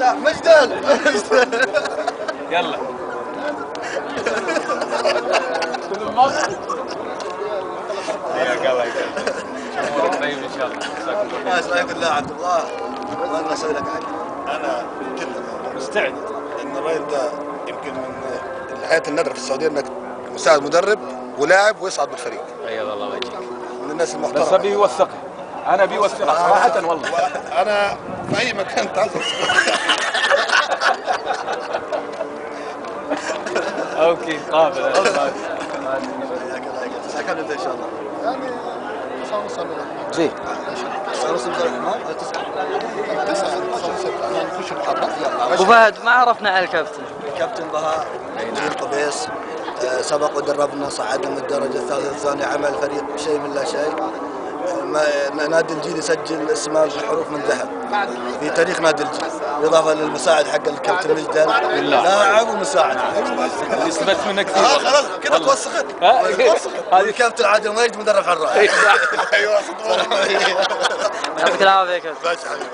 مجدل. يلا كل مصر. حياك الله يسلمك. امورك طيب ان شاء الله. ما اسمعك الله عبد الله. والله اسوي لك حاجه. انا كنت مستعد. ان الراجل ده يمكن من الحياه النادره في السعوديه انك مساعد مدرب ولاعب ويصعد بالفريق. ايوه الله يجيك. من الناس المحترمه. بس ابي يوثقها. انا ابي يوثقها صراحه والله. انا في اي مكان تعال. اوكي قابل. حياك الله يقلك. الساعه كم نبدا ان شاء الله؟ يعني 9:30 زين. 9:30 عبد الرحمن 9 نخش المحاضرة. ابو فهد ما عرفنا على الكابتن. الكابتن بهاء جيل قبيس. سبق ودربنا صعدنا من الدرجة الثالثة الثانية عمل فريق شيء من لا شيء. نادي الجيل يسجل اسمه بحروف من ذهب في تاريخ نادي الجيل، إضافة للمساعد حق الكابتن مجدل. لاعب ومساعد. استفدت منك كثير. خلاص كذا توسخت. هذه الكابتن عادل مجد مدرب حراس. ايوه يعطيك العافيه يا كابتن. ماشي حبيبي.